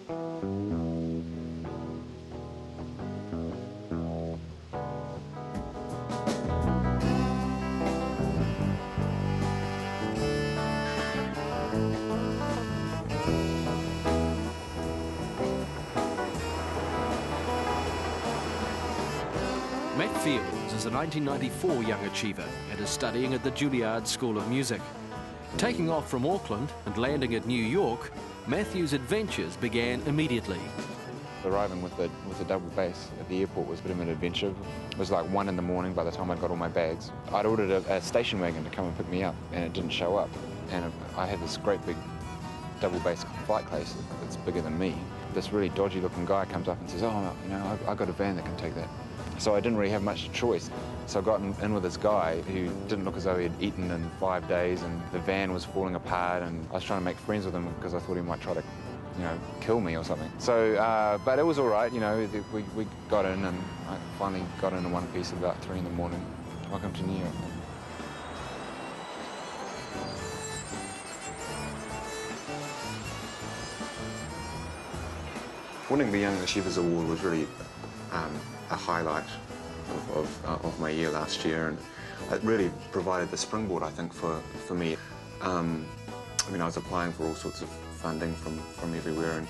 Matt Fields is a 1994 young achiever and is studying at the Juilliard School of Music. Taking off from Auckland and landing at New York, Matthew's adventures began immediately. Arriving with the double bass at the airport was a bit of an adventure. It was like 1 in the morning by the time I'd got all my bags. I'd ordered a station wagon to come and pick me up, and it didn't show up. And I had this great big double bass flight case that's bigger than me. This really dodgy looking guy comes up and says, "Oh, you know, I got a van that can take that." So I didn't really have much choice. So I got in with this guy who didn't look as though he had eaten in 5 days, and the van was falling apart, and I was trying to make friends with him because I thought he might try to, you know, kill me or something. So, but it was all right, you know, we got in, and I finally got in one piece at about 3 in the morning. Welcome to New York. Winning the Young Achievers Award was really a highlight of my year last year, and it really provided the springboard, I think, for me. I mean, I was applying for all sorts of funding from everywhere, and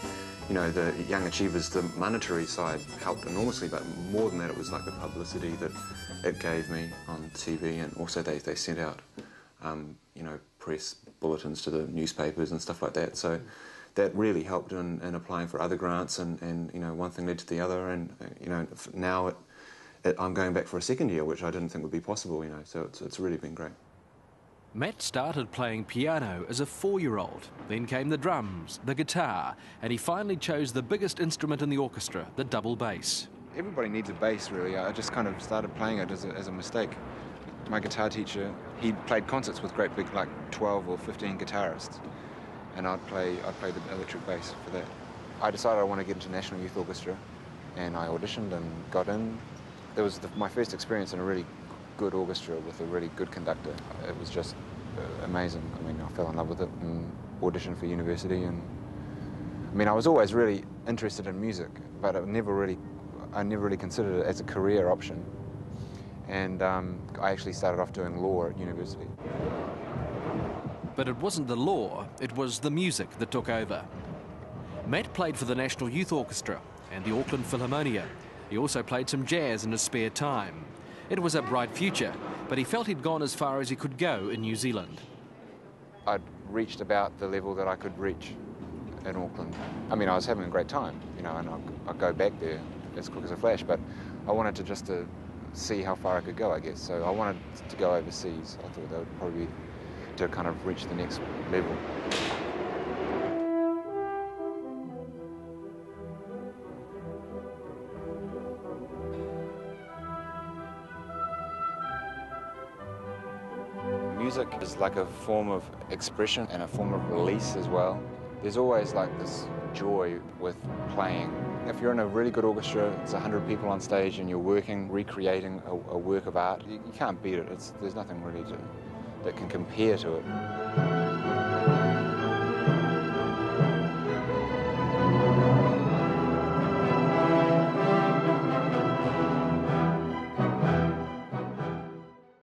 you know, the Young Achievers, the monetary side helped enormously, but more than that, it was like the publicity that it gave me on TV, and also they sent out, you know, press bulletins to the newspapers and stuff like that. So that really helped in applying for other grants, and you know, one thing led to the other, and you know, now I'm going back for a second year, which I didn't think would be possible, you know, so it's really been great. Matt started playing piano as a 4-year-old, then came the drums, the guitar, and he finally chose the biggest instrument in the orchestra, the double bass. Everybody needs a bass, really. I just kind of started playing it as a mistake. My guitar teacher, he played concerts with great big, like 12 or 15 guitarists, and I'd play the electric bass for that. I decided I want to get into National Youth Orchestra, and I auditioned and got in. It was my first experience in a really good orchestra with a really good conductor. It was just amazing. I mean, I fell in love with it and auditioned for university. And I mean, I was always really interested in music, but I never really considered it as a career option. And I actually started off doing law at university. But it wasn't the law, it was the music that took over. Matt played for the National Youth Orchestra and the Auckland Philharmonia. He also played some jazz in his spare time. It was a bright future, but he felt he'd gone as far as he could go in New Zealand. I'd reached about the level that I could reach in Auckland. I mean, I was having a great time, you know, and I'd go back there as quick as a flash, but I wanted to see how far I could go, I guess. So I wanted to go overseas. I thought that would probably be to kind of reach the next level. Music is like a form of expression and a form of release as well. There's always like this joy with playing. If you're in a really good orchestra, it's 100 people on stage and you're working, recreating a work of art, you can't beat it. There's nothing really that can compare to it.